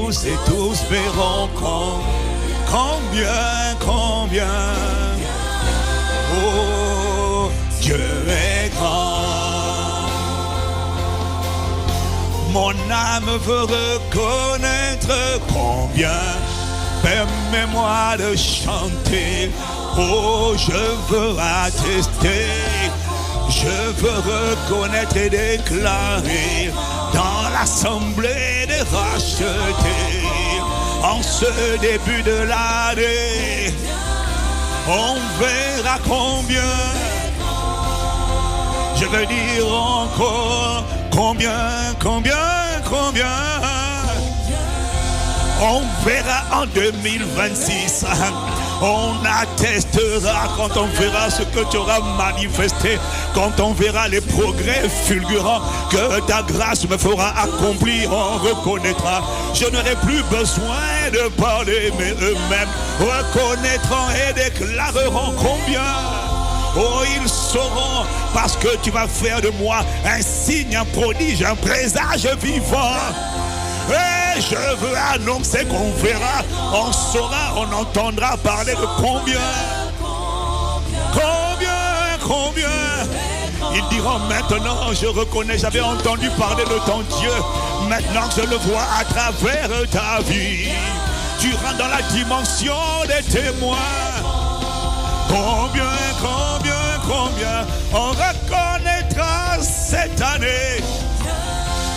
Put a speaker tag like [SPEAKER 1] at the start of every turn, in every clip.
[SPEAKER 1] tous et tous verront combien, oh, Dieu est grand. Mon âme veut reconnaître combien. Permets-moi de chanter. Oh, je veux attester. Je veux reconnaître et déclarer dans l'assemblée des rachetés. En ce début de l'année, on verra combien. Je veux dire encore combien. On verra en 2026. On attestera quand on verra ce que tu auras manifesté, quand on verra les progrès fulgurants que ta grâce me fera accomplir. On reconnaîtra. Je n'aurai plus besoin de parler, mais eux-mêmes reconnaîtront et déclareront combien. Oh, ils sauront, parce que tu vas faire de moi un signe, un prodige, un présage vivant. Et je veux annoncer qu'on verra, on saura, on entendra parler de combien. Ils diront maintenant, je reconnais, j'avais entendu parler de ton Dieu. Maintenant je le vois à travers ta vie. Tu rentres dans la dimension des témoins. Combien on reconnaîtra cette année.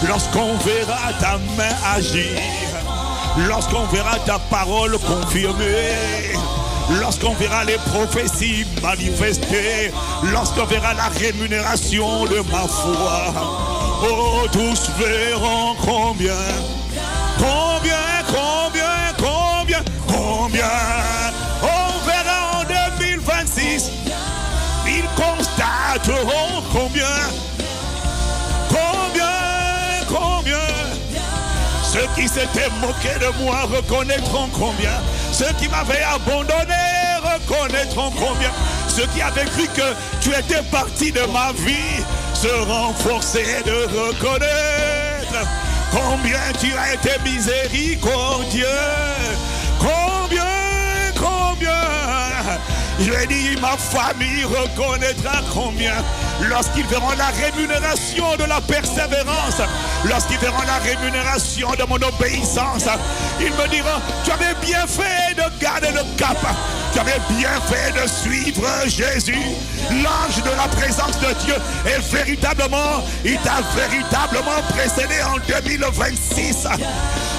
[SPEAKER 1] Lorsqu'on verra ta main agir, lorsqu'on verra ta parole confirmée, lorsqu'on verra les prophéties manifestées, lorsqu'on verra la rémunération de ma foi, oh, tous verront combien. On verra en 2026, ils constateront combien. Ceux qui s'étaient moqués de moi reconnaîtront combien. Ceux qui m'avaient abandonné reconnaîtront combien. Ceux qui avaient cru que tu étais parti de ma vie seront forcés de reconnaître combien tu as été miséricordieux. Combien. Je vais dire, ma famille reconnaîtra combien. Lorsqu'ils verront la rémunération de la persévérance, lorsqu'ils verront la rémunération de mon obéissance, ils me diront, tu avais bien fait de garder le cap, tu avais bien fait de suivre Jésus. L'ange de la présence de Dieu est véritablement, il t'a véritablement précédé en 2026.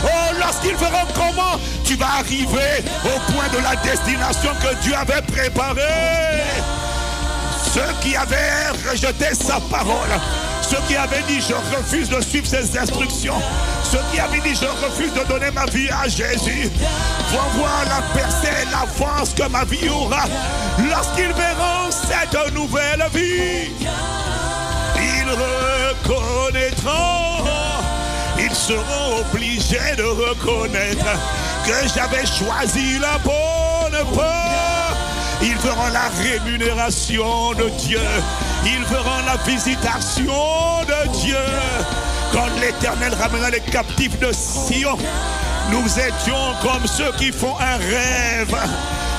[SPEAKER 1] Oh, lorsqu'ils verront comment tu vas arriver au point de la destination que Dieu avait préparée. Ceux qui avaient rejeté sa parole, ceux qui avaient dit je refuse de suivre ses instructions, ceux qui avaient dit je refuse de donner ma vie à Jésus, vont voir la percée et l'avance que ma vie aura. Lorsqu'ils verront cette nouvelle vie, ils reconnaîtront, ils seront obligés de reconnaître que j'avais choisi la bonne voie. Ils verront la rémunération de Dieu. Ils verront la visitation de Dieu. Quand l'Éternel ramena les captifs de Sion, nous étions comme ceux qui font un rêve.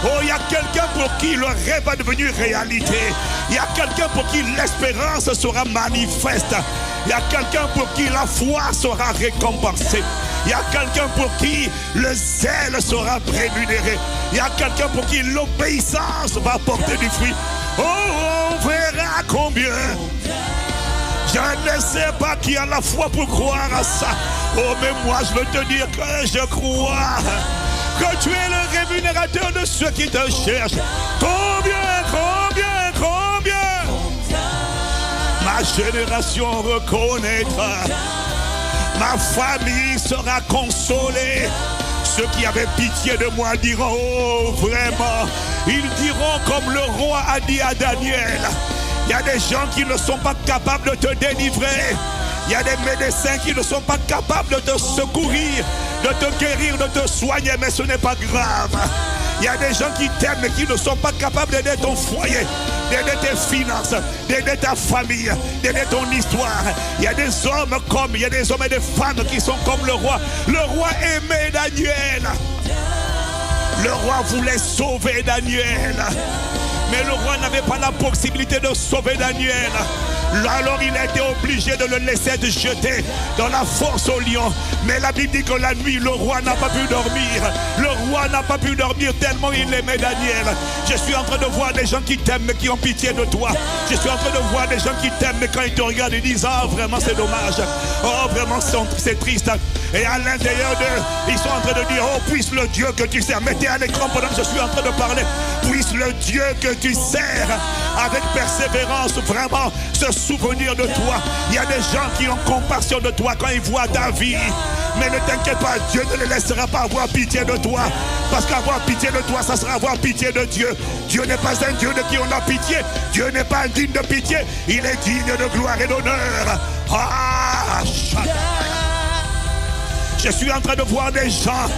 [SPEAKER 1] Oh, il y a quelqu'un pour qui le rêve est devenu réalité. Il y a quelqu'un pour qui l'espérance sera manifeste. Il y a quelqu'un pour qui la foi sera récompensée. Il y a quelqu'un pour qui le zèle sera rémunéré. Il y a quelqu'un pour qui l'obéissance va porter du fruit. Oh, on verra combien. Je ne sais pas qui a la foi pour croire à ça. Oh, mais moi je veux te dire que je crois que tu es le rémunérateur de ceux qui te cherchent. Combien. Ma génération reconnaîtra. Ma famille sera consolée. Ceux qui avaient pitié de moi diront, oh vraiment, ils diront comme le roi a dit à Daniel. Il y a des gens qui ne sont pas capables de te délivrer. Il y a des médecins qui ne sont pas capables de te secourir, de te guérir, de te soigner, mais ce n'est pas grave. Il y a des gens qui t'aiment mais qui ne sont pas capables d'aider ton foyer. d'aider tes finances, d'aider ta famille, d'aider ton histoire. Il y a des hommes il y a des hommes et des femmes qui sont comme le roi. Le roi aimait Daniel. Le roi voulait sauver Daniel. Mais le roi n'avait pas la possibilité de sauver Daniel. Alors il a été obligé de le laisser être jeté dans la fosse au lion. Mais la Bible dit que la nuit, le roi n'a pas pu dormir. Le roi n'a pas pu dormir tellement il aimait Daniel. Je suis en train de voir des gens qui t'aiment mais qui ont pitié de toi. Je suis en train de voir des gens qui t'aiment mais quand ils te regardent ils disent ah vraiment c'est dommage. Oh vraiment c'est triste. Et à l'intérieur d'eux, ils sont en train de dire oh puisse le Dieu que tu sers. Mettez à l'écran pendant que je suis en train de parler. Puisse le Dieu que tu sers avec persévérance vraiment se souvenir de toi. Il y a des gens qui ont compassion de toi quand ils voient ta vie. Mais ne t'inquiète pas, Dieu ne les laissera pas avoir pitié de toi. Parce qu'avoir pitié de toi, ça sera avoir pitié de Dieu. Dieu n'est pas un Dieu de qui on a pitié. Dieu n'est pas indigne de pitié. Il est digne de gloire et d'honneur. Ah, je suis en train de voir des gens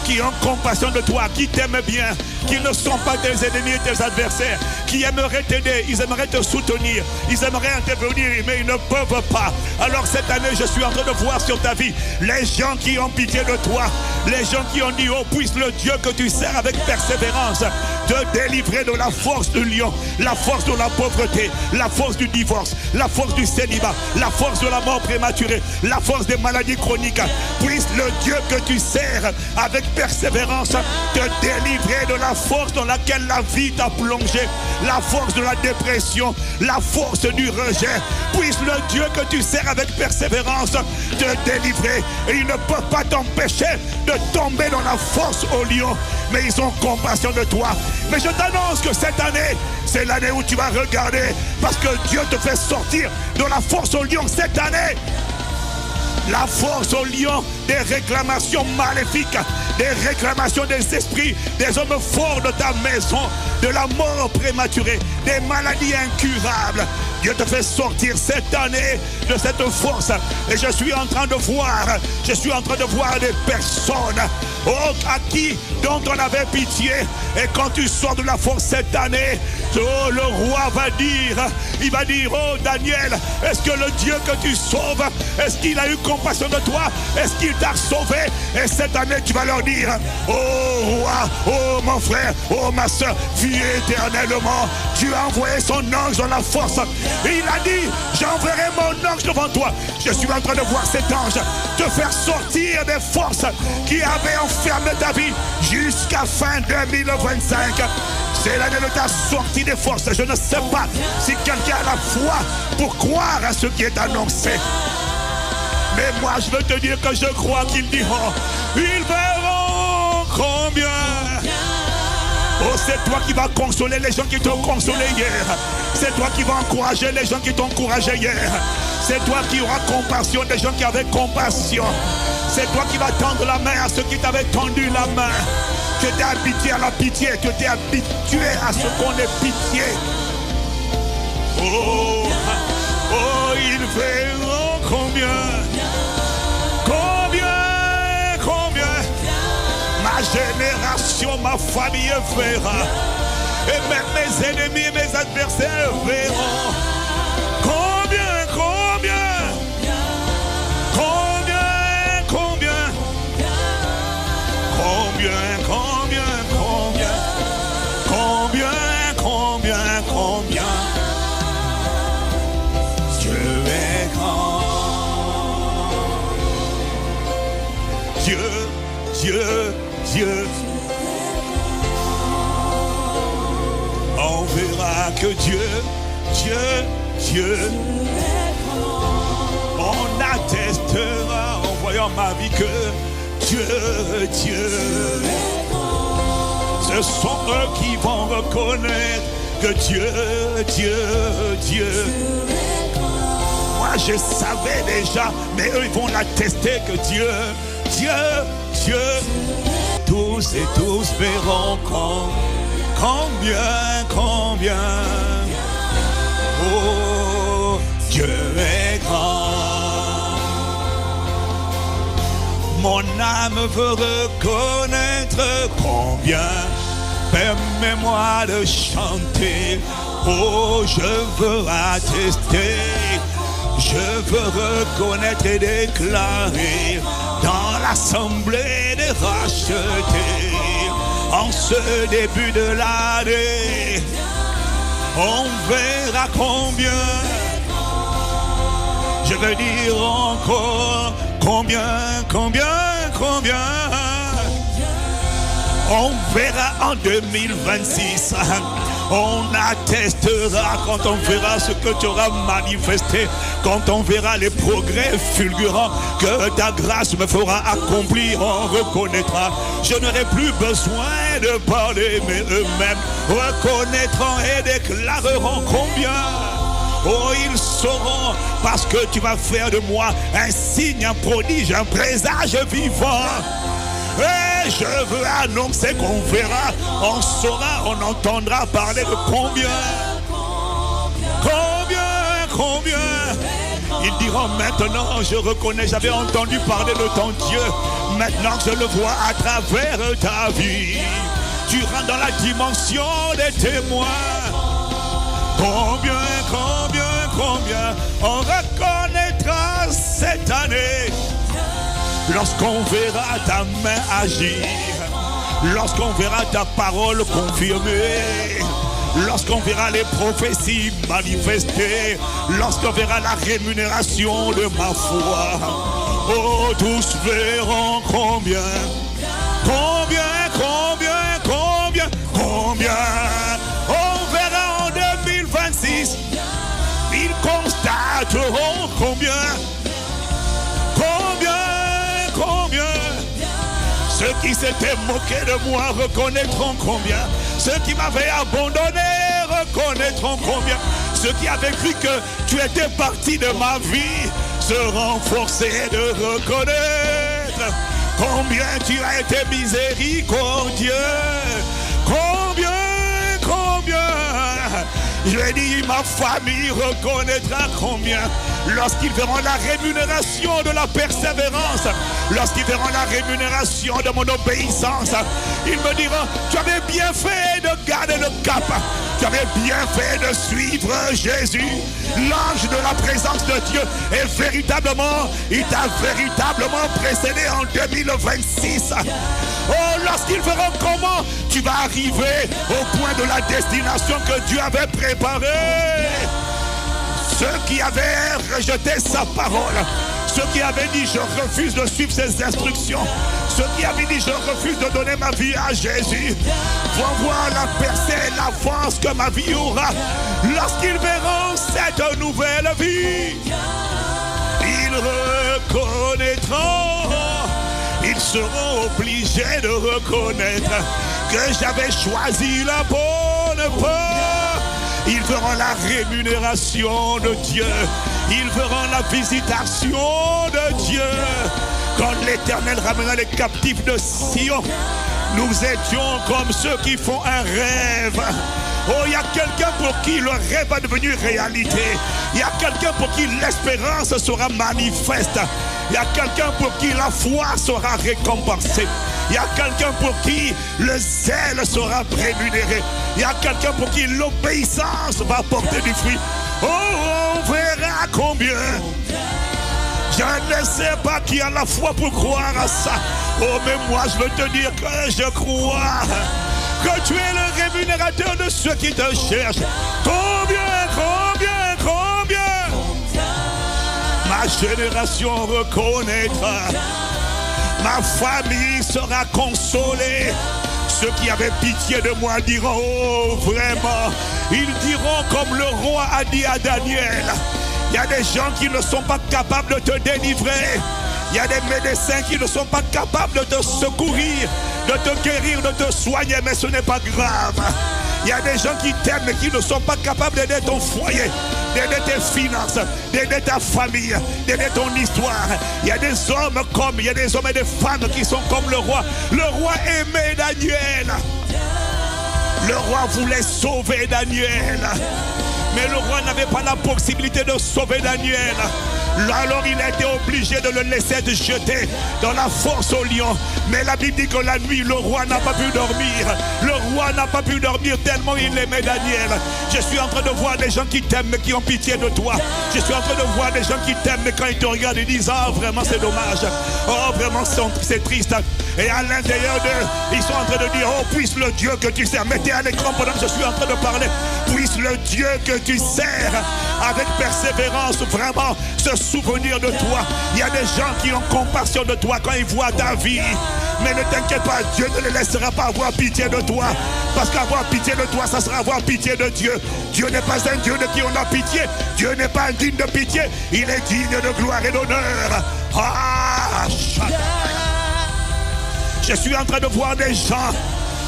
[SPEAKER 1] qui ont compassion de toi, qui t'aiment bien, qui ne sont pas tes ennemis et tes adversaires, qui aimeraient t'aider, ils aimeraient te soutenir, ils aimeraient intervenir, mais ils ne peuvent pas. Alors cette année, je suis en train de voir sur ta vie les gens qui ont pitié de toi, les gens qui ont dit, oh puisse le Dieu que tu sers avec persévérance te délivrer de la force du lion, la force de la pauvreté, la force du divorce, la force du célibat, la force de la mort prématurée, la force des maladies chroniques. Puisse le Dieu que tu sers avec persévérance te délivrer de la force dans laquelle la vie t'a plongé, la force de la dépression, la force du rejet. Puisse le Dieu que tu sers avec persévérance te délivrer. Et ils ne peuvent pas t'empêcher de tomber dans la force au lion, mais ils ont compassion de toi. Mais je t'annonce que cette année, c'est l'année où tu vas regarder, parce que Dieu te fait sortir de la force au lion cette année. La force au lion des réclamations maléfiques, des réclamations des esprits, des hommes forts de ta maison, de la mort prématurée, des maladies incurables. Dieu te fait sortir cette année de cette force. Et je suis en train de voir des personnes à qui dont on avait pitié. Et quand tu sors de la force cette année, oh, le roi va dire, il va dire, oh Daniel, est-ce que le Dieu que tu sauves, est-ce qu'il a eu compassion de toi? Est-ce qu'il t'a sauvé? Et cette année tu vas leur dire, oh roi, oh mon frère, oh ma soeur, vis éternellement. Dieu a envoyé son ange dans la force. Et il a dit, j'enverrai mon ange devant toi. Je suis en train de voir cet ange te faire sortir des forces qui avaient enfermé ta vie jusqu'à fin 2025. C'est l'année de ta sortie des forces. Je ne sais pas si quelqu'un a la foi pour croire à ce qui est annoncé. Mais moi je veux te dire que je crois qu'ils diront, ils verront combien. Oh, c'est toi qui vas consoler les gens qui t'ont consolé hier. C'est toi qui vas encourager les gens qui t'ont encouragé hier. C'est toi qui auras compassion des gens qui avaient compassion. C'est toi qui vas tendre la main à ceux qui t'avaient tendu la main. Tu t'es habitué à la pitié. Tu t'es habitué à ce qu'on ait pitié. Oh, oh, ils verront combien. Ma génération, ma famille verra. Et même mes ennemis et mes adversaires verront. Combien, combien? Combien, combien? Combien, combien, combien? Combien, combien, combien? Dieu est grand. Dieu, Dieu, Dieu. On verra que Dieu, Dieu, Dieu. On attestera en voyant ma vie que Dieu, Dieu. Ce sont eux qui vont reconnaître que Dieu, Dieu, Dieu. Moi je savais déjà, mais eux ils vont l'attester que Dieu, Dieu, Dieu. Tous et tous verront combien, combien. Oh, Dieu est grand. Mon âme veut reconnaître combien. Permets-moi de chanter Oh, je veux attester, je veux reconnaître et déclarer dans l'assemblée des rachetés, en ce début de l'année, on verra combien, je veux dire encore, combien, on verra en 2026. On attestera quand on verra ce que tu auras manifesté, quand on verra les progrès fulgurants que ta grâce me fera accomplir, on reconnaîtra. Je n'aurai plus besoin de parler, mais eux-mêmes reconnaîtront et déclareront combien. Oh, ils sauront, parce que tu vas faire de moi un signe, un prodige, un présage vivant. Et je veux annoncer qu'on verra, on saura, on entendra parler de combien. Ils diront maintenant, je reconnais, j'avais entendu parler de ton Dieu. Maintenant que je le vois à travers ta vie, tu rentres dans la dimension des témoins. Combien on reconnaîtra cette année lorsqu'on verra ta main agir, lorsqu'on verra ta parole confirmée, lorsqu'on verra les prophéties manifestées, lorsqu'on verra la rémunération de ma foi. Oh, tous verront combien. On verra en 2026. Ils constateront combien. Ceux qui s'étaient moqués de moi reconnaîtront combien. Ceux qui m'avaient abandonné reconnaîtront combien. Ceux qui avaient cru que tu étais parti de ma vie seront forcés de reconnaître combien tu as été miséricordieux. Combien. Je dis, ma famille reconnaîtra combien. Lorsqu'ils verront la rémunération de la persévérance, lorsqu'ils verront la rémunération de mon obéissance, ils me diront, tu avais bien fait de garder le cap, tu avais bien fait de suivre Jésus, l'ange de la présence de Dieu, et véritablement, il t'a véritablement précédé en 2026. Oh, lorsqu'ils verront comment tu vas arriver au point de la destination que Dieu avait préparée. Ceux qui avaient rejeté sa parole, ceux qui avaient dit je refuse de suivre ses instructions, ceux qui avaient dit je refuse de donner ma vie à Jésus, vont voir la percée et l'avance que ma vie aura. Lorsqu'ils verront cette nouvelle vie, ils reconnaîtront, ils seront obligés de reconnaître que j'avais choisi la bonne voie. Ils verront la rémunération de Dieu. Ils verront la visitation de Dieu. Quand l'Éternel ramena les captifs de Sion, nous étions comme ceux qui font un rêve. Oh, il y a quelqu'un pour qui le rêve est devenu réalité. Il y a quelqu'un pour qui l'espérance sera manifeste. Il y a quelqu'un pour qui la foi sera récompensée. Il y a quelqu'un pour qui le zèle sera rémunéré. Il y a quelqu'un pour qui l'obéissance va porter du fruit. Oh, on verra combien. Je ne sais pas qui a la foi pour croire à ça. Oh, mais moi je veux te dire que je crois que tu es le rémunérateur de ceux qui te cherchent. Combien. Ma génération reconnaîtra. Ma famille sera consolée. Ceux qui avaient pitié de moi diront, oh vraiment, ils diront comme le roi a dit à Daniel, il y a des gens qui ne sont pas capables de te délivrer. Il y a des médecins qui ne sont pas capables de te secourir, de te guérir, de te soigner, mais ce n'est pas grave. Il y a des gens qui t'aiment mais qui ne sont pas capables d'aider ton foyer, d'aider tes finances, d'aider ta famille, d'aider ton histoire. Il y a des hommes il y a des hommes et des femmes qui sont comme le roi. Le roi aimait Daniel. Le roi voulait sauver Daniel. Mais le roi n'avait pas la possibilité de sauver Daniel. Alors il a été obligé de le laisser être jeté dans la force au lion. Mais la Bible dit que la nuit, le roi n'a pas pu dormir. Le roi n'a pas pu dormir tellement il aimait Daniel. Je suis en train de voir des gens qui t'aiment mais qui ont pitié de toi. Je suis en train de voir des gens qui t'aiment mais quand ils te regardent ils disent ah vraiment c'est dommage. Oh vraiment c'est triste. Et à l'intérieur d'eux, ils sont en train de dire oh puisse le Dieu que tu sers. Mettez à l'écran pendant que je suis en train de parler. Puisse le Dieu que tu sers avec persévérance vraiment se souvenir de toi. Il y a des gens qui ont compassion de toi quand ils voient ta vie. Mais ne t'inquiète pas, Dieu ne les laissera pas avoir pitié de toi. Parce qu'avoir pitié de toi, ça sera avoir pitié de Dieu. Dieu n'est pas un Dieu de qui on a pitié. Dieu n'est pas indigne de pitié. Il est digne de gloire et d'honneur. Ah, je suis en train de voir des gens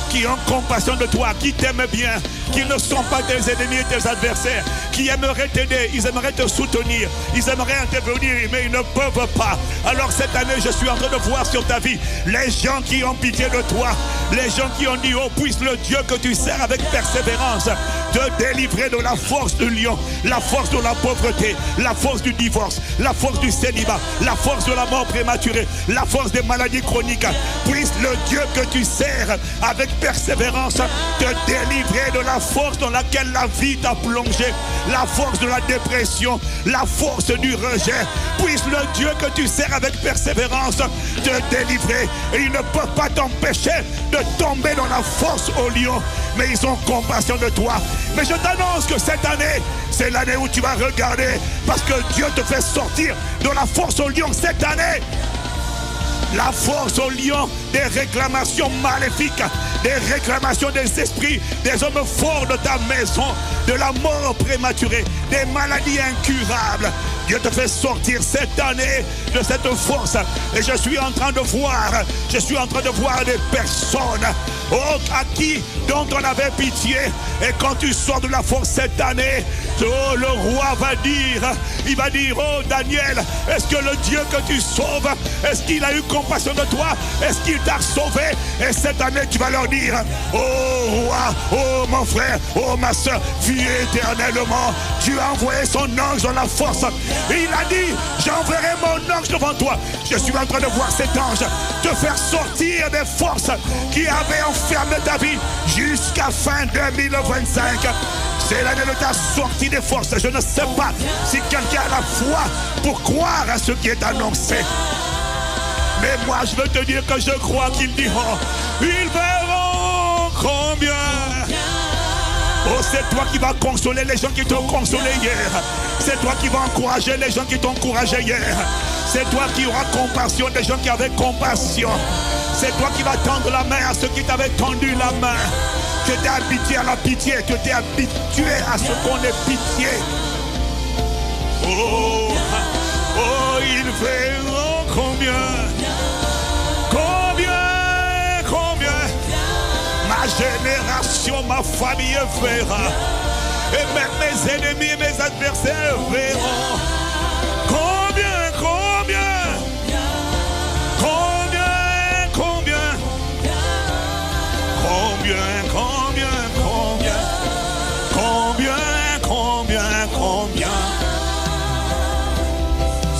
[SPEAKER 1] qui ont compassion de toi, qui t'aiment bien, qui ne sont pas tes ennemis et tes adversaires, qui aimeraient t'aider, ils aimeraient te soutenir, ils aimeraient intervenir, mais ils ne peuvent pas. Alors cette année, je suis en train de voir sur ta vie les gens qui ont pitié de toi, les gens qui ont dit, oh puisse le Dieu que tu sers avec persévérance te délivrer de la force du lion, la force de la pauvreté, la force du divorce, la force du célibat, la force de la mort prématurée, la force des maladies chroniques. Puisse le Dieu que tu sers avec persévérance te délivrer de la force dans laquelle la vie t'a plongé, la force de la dépression, la force du rejet. Puisse le Dieu que tu sers avec persévérance te délivrer. Et il ne peut pas t'empêcher de tomber dans la force au lion, mais ils ont compassion de toi. Mais je t'annonce que cette année, c'est l'année où tu vas regarder, parce que Dieu te fait sortir de la force au lion cette année. La force au lion des réclamations maléfiques, des réclamations des esprits, des hommes forts de ta maison, de la mort prématurée, des maladies incurables. Dieu te fait sortir cette année de cette force. Et je suis en train de voir des personnes à qui dont on avait pitié. Et quand tu sors de la force cette année, oh, le roi va dire, il va dire, oh Daniel, est-ce que le Dieu que tu sauves, est-ce qu'il a eu compassion de toi? Est-ce qu'il t'a sauvé? Et cette année tu vas leur dire, oh roi, oh mon frère, oh ma soeur, vis éternellement. Dieu a envoyé son ange dans la force. Et il a dit, j'enverrai mon ange devant toi. Je suis en train de voir cet ange te faire sortir des forces qui avaient enfermé ta vie jusqu'à fin 2025. C'est l'année de ta sortie des forces. Je ne sais pas si quelqu'un a la foi pour croire à ce qui est annoncé. Mais moi je veux te dire que je crois qu'ils diront, ils verront combien. Oh, c'est toi qui vas consoler les gens qui t'ont consolé hier. C'est toi qui vas encourager les gens qui t'ont encouragé hier. C'est toi qui auras compassion des gens qui avaient compassion. C'est toi qui vas tendre la main à ceux qui t'avaient tendu la main. Tu t'es habitué à la pitié. Tu t'es habitué à ce qu'on ait pitié. Oh, oh, ils verront combien. Ma génération, ma famille verra. Et même mes ennemis et mes adversaires verront. Combien, combien, combien, combien, combien, combien, combien, combien, combien.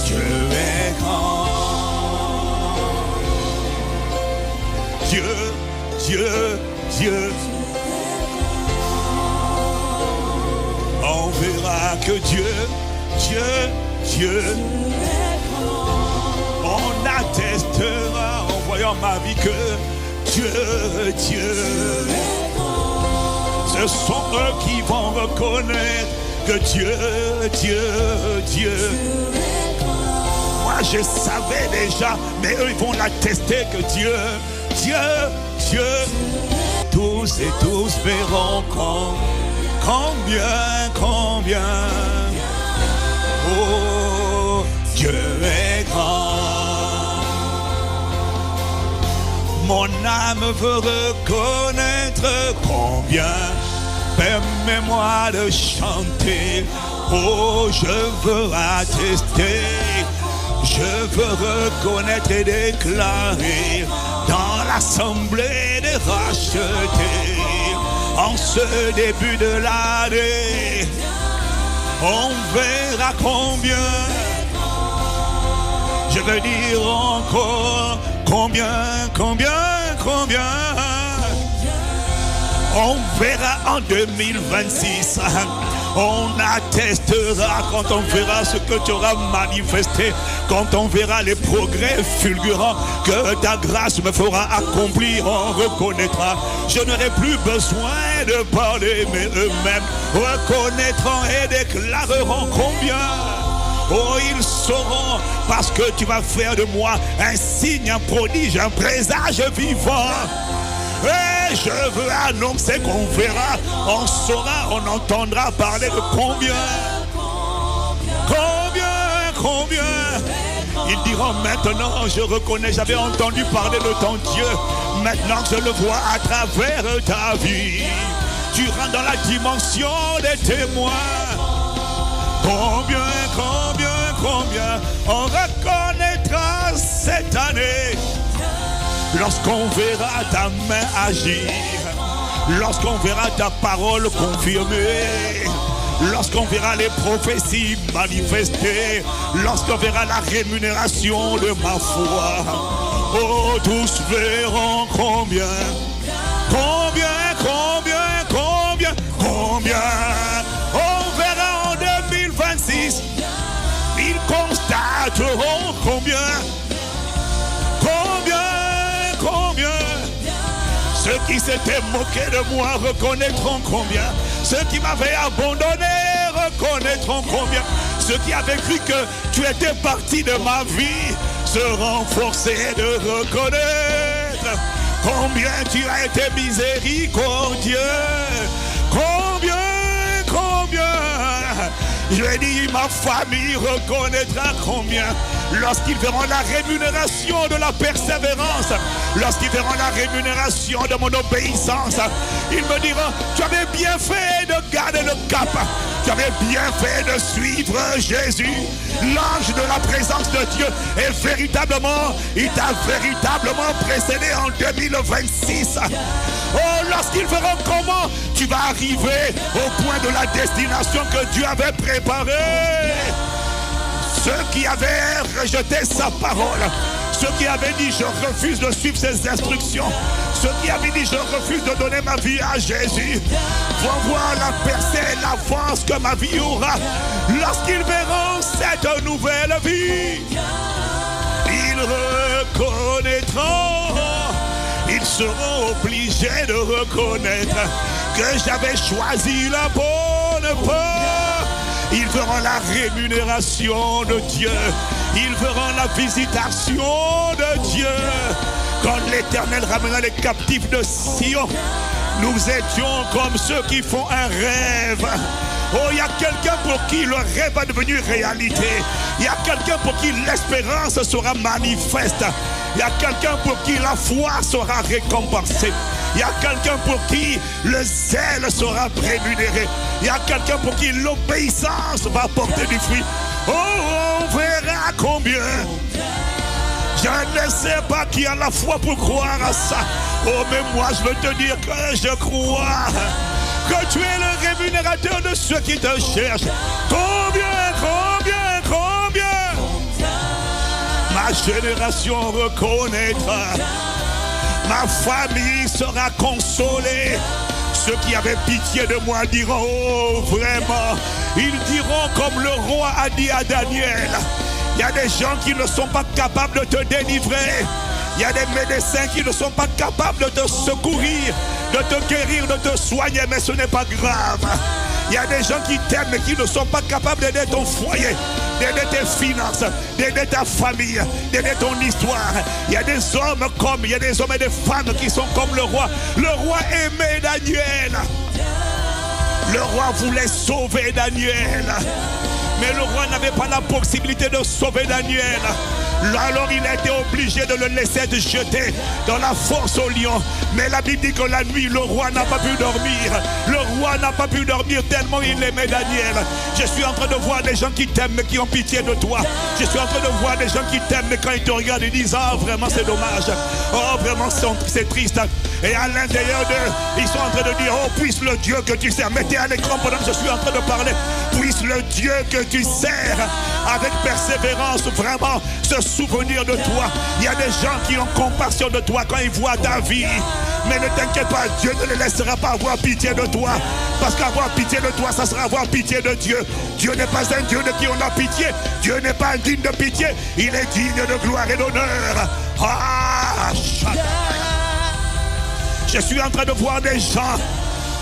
[SPEAKER 1] Dieu est grand. Dieu, Dieu, Dieu. On verra que Dieu, Dieu, Dieu. On attestera en voyant ma vie que Dieu, Dieu. Ce sont eux qui vont reconnaître que Dieu, Dieu, Dieu. Moi je savais déjà, mais eux ils vont l'attester que Dieu, Dieu, Dieu. Tous et tous verront combien, combien. Oh, Dieu est grand. Mon âme veut reconnaître combien. Permets-moi de chanter. Oh, je veux attester. Je veux reconnaître et déclarer dans l'assemblée des rachetés. En ce début de l'année, on verra combien. Je veux dire encore combien. On verra en 2026. On attestera quand on verra ce que tu auras manifesté, quand on verra les progrès fulgurants que ta grâce me fera accomplir. On reconnaîtra. Je n'aurai plus besoin de parler, mais eux-mêmes reconnaîtront et déclareront combien. Oh, ils sauront, parce que tu vas faire de moi un signe, un prodige, un présage vivant. Et je veux annoncer qu'on verra, on saura, on entendra parler de combien. Ils diront maintenant, je reconnais, j'avais entendu parler de ton Dieu. Maintenant que je le vois à travers ta vie, tu rentres dans la dimension des témoins. Combien on reconnaîtra cette année lorsqu'on verra ta main agir, lorsqu'on verra ta parole confirmée, lorsqu'on verra les prophéties manifestées, lorsqu'on verra la rémunération de ma foi. Oh, tous verront combien. On verra en 2026. Ils constateront combien. Ceux qui s'étaient moqués de moi reconnaîtront combien. Ceux qui m'avaient abandonné reconnaîtront combien. Ceux qui avaient cru que tu étais parti de ma vie seront forcés de reconnaître combien tu as été miséricordieux. Combien. Je vais dire, ma famille reconnaîtra combien. Lorsqu'ils verront la rémunération de la persévérance, lorsqu'ils verront la rémunération de mon obéissance, ils me diront, tu avais bien fait de garder le cap, tu avais bien fait de suivre Jésus. L'ange de la présence de Dieu est véritablement, il t'a véritablement précédé en 2026. Oh, lorsqu'ils verront comment tu vas arriver au point de la destination que Dieu avait préparée. Ceux qui avaient rejeté sa parole, ceux qui avaient dit je refuse de suivre ses instructions, ceux qui avaient dit je refuse de donner ma vie à Jésus, vont voir la percée et l'avance que ma vie aura. Lorsqu'ils verront cette nouvelle vie, ils reconnaîtront, ils seront obligés de reconnaître que j'avais choisi la bonne voie. Ils verront la rémunération de Dieu. Ils verront la visitation de Dieu. Quand l'Éternel ramena les captifs de Sion, nous étions comme ceux qui font un rêve. Oh, il y a quelqu'un pour qui le rêve est devenu réalité. Il y a quelqu'un pour qui l'espérance sera manifeste. Il y a quelqu'un pour qui la foi sera récompensée. Il y a quelqu'un pour qui le zèle sera rémunéré. Il y a quelqu'un pour qui l'obéissance va porter du fruit. Oh, on verra combien. Je ne sais pas qui a la foi pour croire à ça. Oh, mais moi je veux te dire que je crois que tu es le rémunérateur de ceux qui te cherchent. Combien. Ma génération reconnaîtra. Ma famille sera consolée. Ceux qui avaient pitié de moi diront, oh vraiment, ils diront comme le roi a dit à Daniel. Il y a des gens qui ne sont pas capables de te délivrer. Il y a des médecins qui ne sont pas capables de te secourir, de te guérir, de te soigner, mais ce n'est pas grave. Il y a des gens qui t'aiment mais qui ne sont pas capables d'aider ton foyer, d'aider tes finances, d'aider ta famille, d'aider ton histoire. Il y a des hommes il y a des hommes et des femmes qui sont comme le roi. Le roi aimait Daniel. Le roi voulait sauver Daniel. Mais le roi n'avait pas la possibilité de sauver Daniel. Alors il a été obligé de le laisser être jeté dans la fosse au lion. Mais la Bible dit que la nuit, le roi n'a pas pu dormir. Le roi n'a pas pu dormir tellement il aimait Daniel. Je suis en train de voir des gens qui t'aiment mais qui ont pitié de toi. Je suis en train de voir des gens qui t'aiment mais quand ils te regardent ils disent ah vraiment c'est dommage. Oh vraiment c'est triste. Et à l'intérieur d'eux, ils sont en train de dire oh puisse le Dieu que tu sers. Mettez à l'écran pendant que je suis en train de parler. Puisse le Dieu que tu sers avec persévérance vraiment se souvenir de toi. Il y a des gens qui ont compassion de toi quand ils voient ta vie. Mais ne t'inquiète pas, Dieu ne les laissera pas avoir pitié de toi. Parce qu'avoir pitié de toi, ça sera avoir pitié de Dieu. Dieu n'est pas un Dieu de qui on a pitié. Dieu n'est pas digne de pitié. Il est digne de gloire et d'honneur. Ah, je suis en train de voir des gens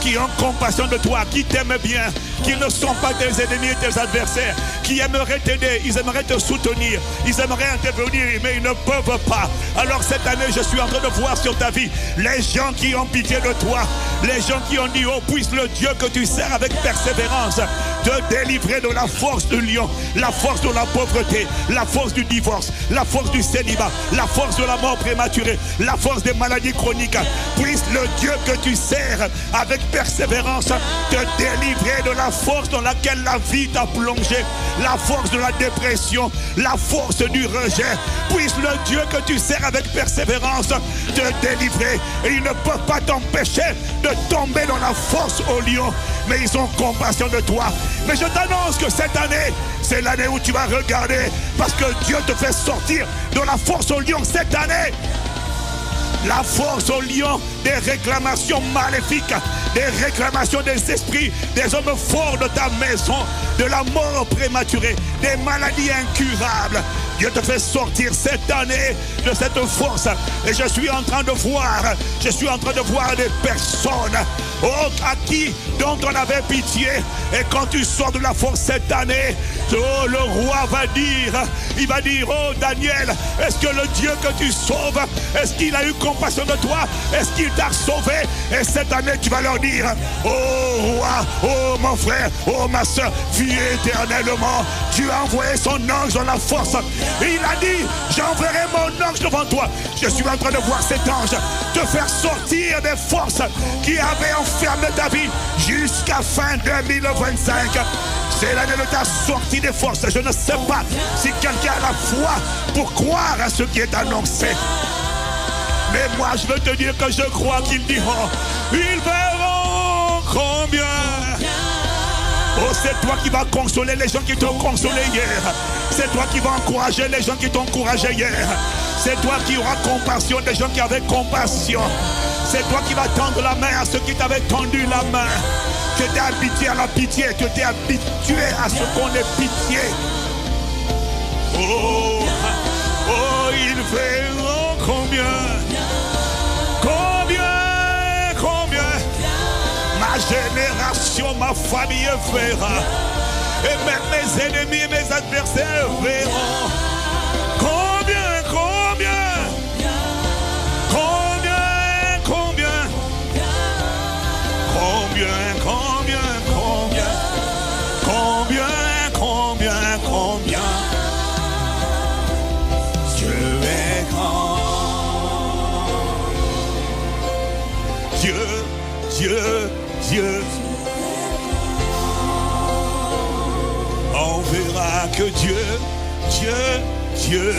[SPEAKER 1] qui ont compassion de toi, qui t'aiment bien, qui ne sont pas tes ennemis et tes adversaires, qui aimeraient t'aider, ils aimeraient te soutenir, ils aimeraient intervenir, mais ils ne peuvent pas. Alors cette année, je suis en train de voir sur ta vie les gens qui ont pitié de toi, les gens qui ont dit, oh, puisse le Dieu que tu sers avec persévérance te délivrer de la force du lion, la force de la pauvreté, la force du divorce, la force du célibat, la force de la mort prématurée, la force des maladies chroniques. Puisse le Dieu que tu sers avec persévérance te délivrer de la force dans laquelle la vie t'a plongé, la force de la dépression, la force du rejet. Puisse le Dieu que tu sers avec persévérance te délivrer. Et ils ne peuvent pas t'empêcher de tomber dans la force au lion, mais ils ont compassion de toi. Mais je t'annonce que cette année, c'est l'année où tu vas regarder, parce que Dieu te fait sortir de la force au lion cette année. La force au lion des réclamations maléfiques, des réclamations des esprits, des hommes forts de ta maison, de la mort prématurée, des maladies incurables. Dieu te fait sortir cette année de cette force. Et je suis en train de voir des personnes à qui dont on avait pitié. Et quand tu sors de la force cette année, oh, le roi va dire, il va dire, oh Daniel, est-ce que le Dieu que tu sauves, est-ce qu'il a eu compassion de toi? Est-ce qu'il t'a sauvé? Et cette année tu vas leur dire, oh roi, oh mon frère, oh ma soeur, vis éternellement. Dieu a envoyé son ange dans la force. Et il a dit, j'enverrai mon ange devant toi. Je suis en train de voir cet ange te faire sortir des forces qui avaient enfermé ta vie jusqu'à fin 2025. C'est l'année de ta sortie des forces. Je ne sais pas si quelqu'un a la foi pour croire à ce qui est annoncé. Mais moi je veux te dire que je crois qu'ils diront, ils verront combien. Oh, c'est toi qui vas consoler les gens qui t'ont consolé hier. C'est toi qui vas encourager les gens qui t'ont encouragé hier. C'est toi qui auras compassion des gens qui avaient compassion. C'est toi qui vas tendre la main à ceux qui t'avaient tendu la main. Que tu es habitué à la pitié, que tu es habitué à ce qu'on ait pitié. Oh, oh, ils verront combien. Ma génération, ma famille verra. Et même mes ennemis et mes adversaires verront. Combien, combien, combien, combien, combien, combien, combien, combien, combien, combien. Dieu est grand. Dieu, Dieu, Dieu. On verra que Dieu, Dieu, Dieu.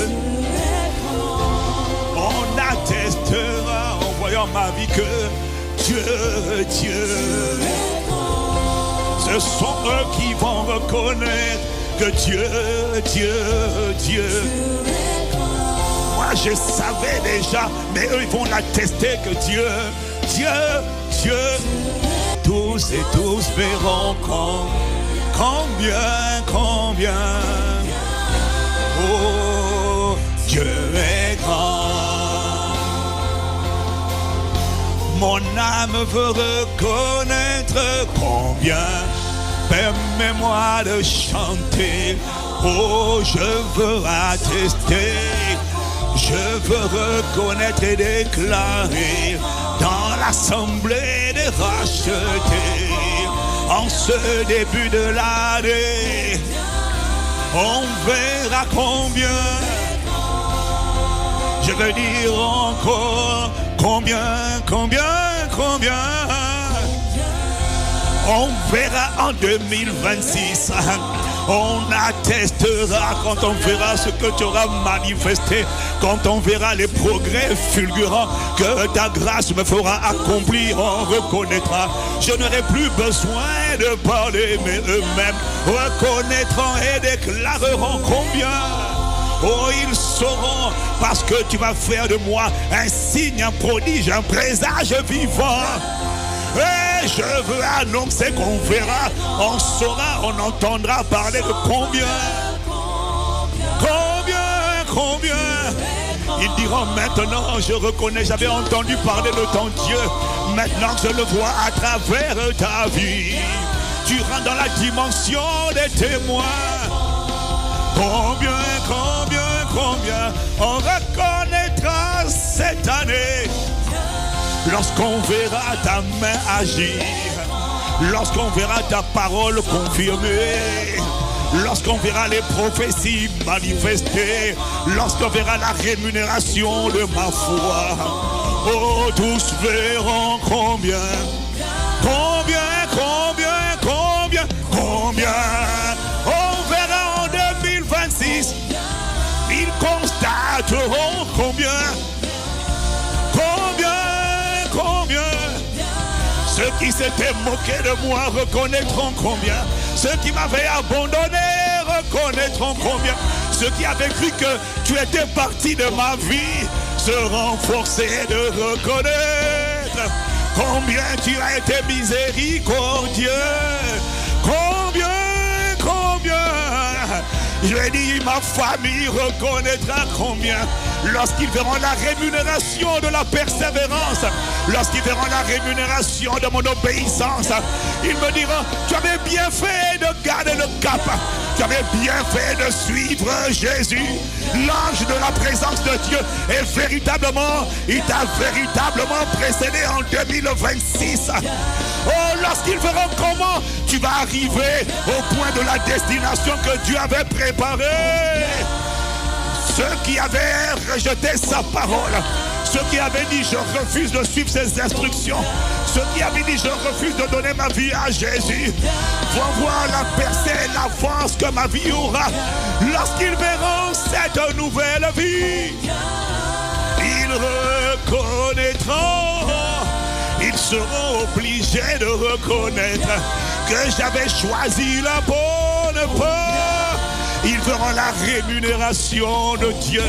[SPEAKER 1] On attestera en voyant ma vie que Dieu, Dieu. Ce sont eux qui vont reconnaître que Dieu, Dieu, Dieu. Moi je savais déjà, mais eux ils vont l'attester que Dieu, Dieu, Dieu. Tous et tous verront combien, combien. Oh, Dieu est grand. Mon âme veut reconnaître combien. Permets-moi de chanter. Oh, je veux attester. Je veux reconnaître et déclarer dans l'assemblée des rachetés. En ce début de l'année, on verra combien. Je veux dire encore combien, combien, combien. On verra en 2026. On attestera quand on verra ce que tu auras manifesté, quand on verra les progrès fulgurants que ta grâce me fera accomplir. On reconnaîtra. Je n'aurai plus besoin de parler, mais eux-mêmes reconnaîtront et déclareront combien. Oh, ils sauront parce que tu vas faire de moi un signe, un prodige, un présage vivant. Et je veux annoncer qu'on verra, on saura, on entendra parler de combien. Ils diront maintenant, je reconnais, j'avais entendu parler de ton Dieu. Maintenant je le vois à travers ta vie. Tu rentres dans la dimension des témoins. Combien on reconnaîtra cette année lorsqu'on verra ta main agir, lorsqu'on verra ta parole confirmée, lorsqu'on verra les prophéties manifestées, lorsqu'on verra la rémunération de ma foi. Oh, tous verront combien. On verra en 2026. Ils constateront combien. Ceux qui s'étaient moqués de moi reconnaîtront combien. Ceux qui m'avaient abandonné reconnaîtront combien. Ceux qui avaient cru que tu étais parti de ma vie seront forcés de reconnaître combien tu as été miséricordieux. Combien. Je vais dire, ma famille reconnaîtra combien. Lorsqu'ils verront la rémunération de la persévérance, lorsqu'ils verront la rémunération de mon obéissance, ils me diront, tu avais bien fait de garder le cap, tu avais bien fait de suivre Jésus, l'ange de la présence de Dieu, et véritablement, il t'a véritablement précédé en 2026. Oh, lorsqu'ils verront comment tu vas arriver au point de la destination que Dieu avait préparée. Ceux qui avaient rejeté sa parole, ceux qui avaient dit je refuse de suivre ses instructions, ceux qui avaient dit je refuse de donner ma vie à Jésus, vont voir la percée et l'avance que ma vie aura. Lorsqu'ils verront cette nouvelle vie, ils reconnaîtront, ils seront obligés de reconnaître que j'avais choisi la bonne voie. Ils verront la rémunération de Dieu.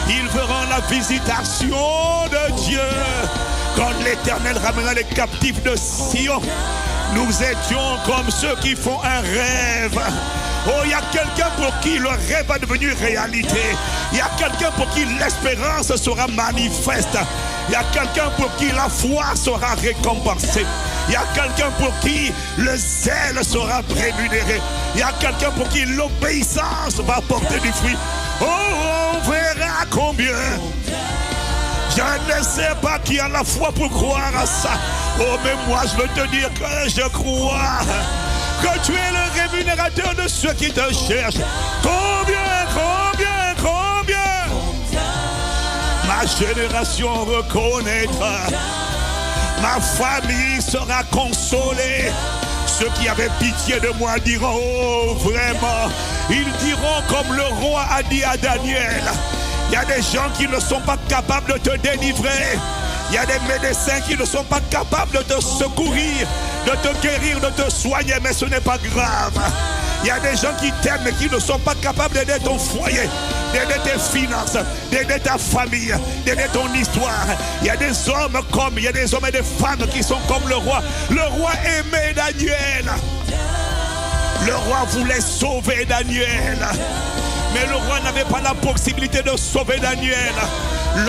[SPEAKER 1] Ils verront la visitation de Dieu. Quand l'Éternel ramena les captifs de Sion, nous étions comme ceux qui font un rêve. Oh, il y a quelqu'un pour qui le rêve est devenu réalité. Il y a quelqu'un pour qui l'espérance sera manifeste. Il y a quelqu'un pour qui la foi sera récompensée. Il y a quelqu'un pour qui le zèle sera rémunéré. Il y a quelqu'un pour qui l'obéissance va porter du fruit. Oh, on verra combien. Je ne sais pas qui a la foi pour croire à ça. Oh, mais moi je veux te dire que je crois que tu es le rémunérateur de ceux qui te cherchent. Combien. Ma génération reconnaîtra. Ma famille sera consolée. Ceux qui avaient pitié de moi diront, oh vraiment, ils diront comme le roi a dit à Daniel. Il y a des gens qui ne sont pas capables de te délivrer. Il y a des médecins qui ne sont pas capables de te secourir, de te guérir, de te soigner, mais ce n'est pas grave. Il y a des gens qui t'aiment mais qui ne sont pas capables d'aider ton foyer, d'aider tes finances, d'aider ta famille, d'aider ton histoire. Il y a des hommes il y a des hommes et des femmes qui sont comme le roi. Le roi aimait Daniel. Le roi voulait sauver Daniel. Mais le roi n'avait pas la possibilité de sauver Daniel.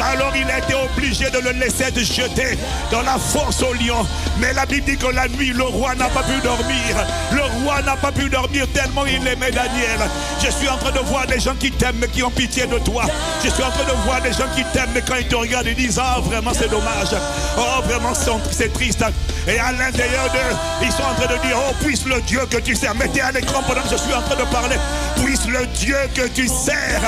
[SPEAKER 1] Alors il a été obligé de le laisser être jeté dans la fosse au lion. Mais la Bible dit que la nuit, le roi n'a pas pu dormir. Le roi n'a pas pu dormir tellement il aimait Daniel. Je suis en train de voir des gens qui t'aiment mais qui ont pitié de toi. Je suis en train de voir des gens qui t'aiment mais quand ils te regardent ils disent ah vraiment c'est dommage. Oh vraiment c'est triste. Et à l'intérieur d'eux, ils sont en train de dire oh puisse le Dieu que tu sers. Mettez à l'écran pendant que je suis en train de parler. Puisse le Dieu que tu sers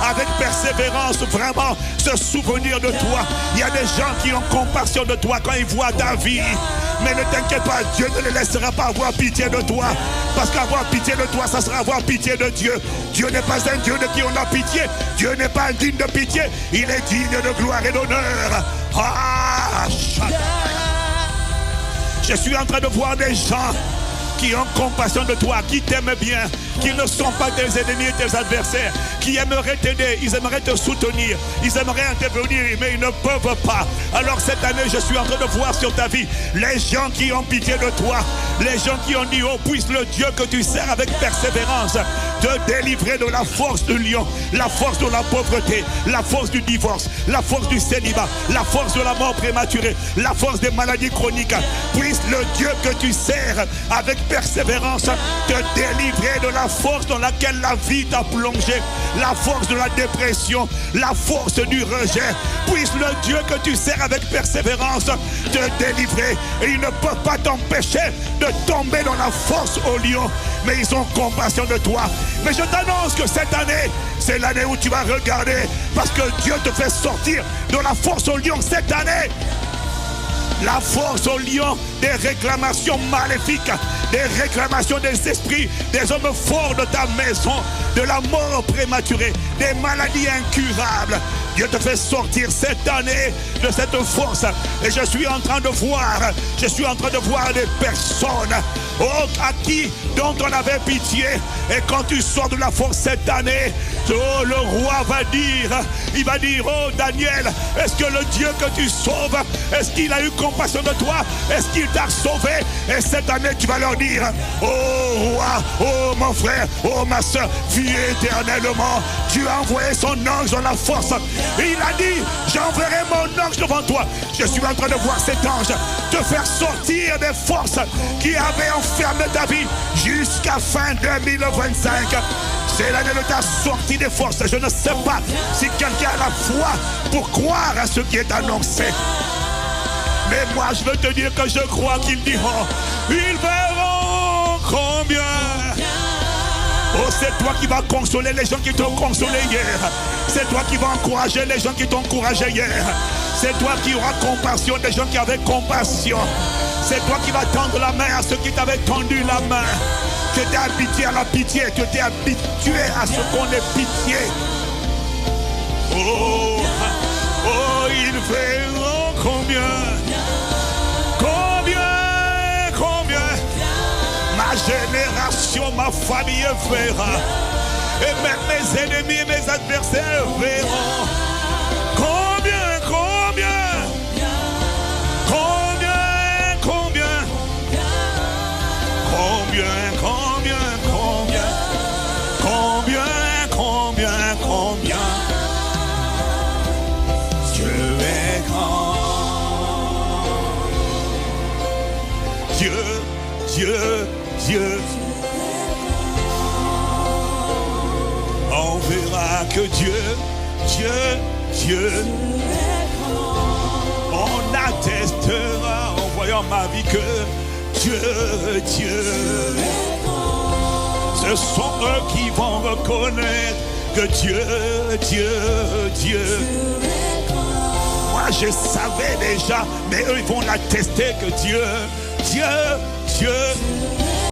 [SPEAKER 1] avec persévérance vraiment se souvenir de toi. Il y a des gens qui ont compassion de toi quand ils voient ta vie. Mais ne t'inquiète pas, Dieu ne les laissera pas avoir pitié de toi. Parce qu'avoir pitié de toi, ça sera avoir pitié de Dieu. Dieu n'est pas un Dieu de qui on a pitié. Dieu n'est pas indigne de pitié. Il est digne de gloire et d'honneur. Ah, je suis en train de voir des gens qui ont compassion de toi, qui t'aiment bien. qui ne sont pas tes ennemis et tes adversaires, qui aimeraient t'aider, ils aimeraient te soutenir, ils aimeraient intervenir, mais ils ne peuvent pas. Alors cette année, je suis en train de voir sur ta vie les gens qui ont pitié de toi, les gens qui ont dit, oh, puisse le Dieu que tu sers avec persévérance te délivrer de la force du lion, la force de la pauvreté, la force du divorce, la force du célibat, la force de la mort prématurée, la force des maladies chroniques. Puisse le Dieu que tu sers avec persévérance te délivrer de la force dans laquelle la vie t'a plongé, la force de la dépression, la force du rejet. Puisse le Dieu que tu sers avec persévérance te délivrer. Et ils ne peuvent pas t'empêcher de tomber dans la force au lion, mais ils ont compassion de toi. Mais je t'annonce que cette année, c'est l'année où tu vas regarder, parce que Dieu te fait sortir de la force au lion cette année. La force au lion des réclamations maléfiques, des réclamations des esprits, des hommes forts de ta maison, de la mort prématurée, des maladies incurables. Dieu te fait sortir cette année de cette force. Et je suis en train de voir des personnes à qui, dont on avait pitié. Et quand tu sors de la force cette année, oh, le roi va dire, il va dire, oh Daniel, est-ce que le Dieu que tu sauves, est-ce qu'il a eu compassion de toi? Est-ce qu'il t'a sauvé? Et cette année, tu vas leur dire, oh roi, oh mon frère, oh ma soeur, vis éternellement. Dieu a envoyé son ange dans la force. Et il a dit, j'enverrai mon ange devant toi. Je suis en train de voir cet ange te faire sortir des forces qui avaient enfermé ta vie jusqu'à fin 2025. C'est l'année de ta sortie des forces. Je ne sais pas si quelqu'un a la foi pour croire à ce qui est annoncé. Mais moi, je veux te dire que je crois qu'ils diront, ils verront combien. Oh, c'est toi qui vas consoler les gens qui t'ont consolé hier. C'est toi qui vas encourager les gens qui t'ont encouragé hier. C'est toi qui auras compassion des gens qui avaient compassion. C'est toi qui vas tendre la main à ceux qui t'avaient tendu la main. Tu t'es habitué à la pitié. Tu t'es habitué à ce qu'on ait pitié. Oh, oh, ils verront combien. Ma génération, ma famille verra. Et même mes ennemis et mes adversaires verront. Combien, combien? Combien, combien? Combien, combien, combien? Combien, combien, combien? Dieu est grand. Dieu, Dieu, Dieu. On verra que Dieu, Dieu, Dieu. On attestera en voyant ma vie que Dieu, Dieu. Ce sont eux qui vont reconnaître que Dieu, Dieu, Dieu. Moi je savais déjà, mais eux ils vont l'attester que Dieu, Dieu, Dieu.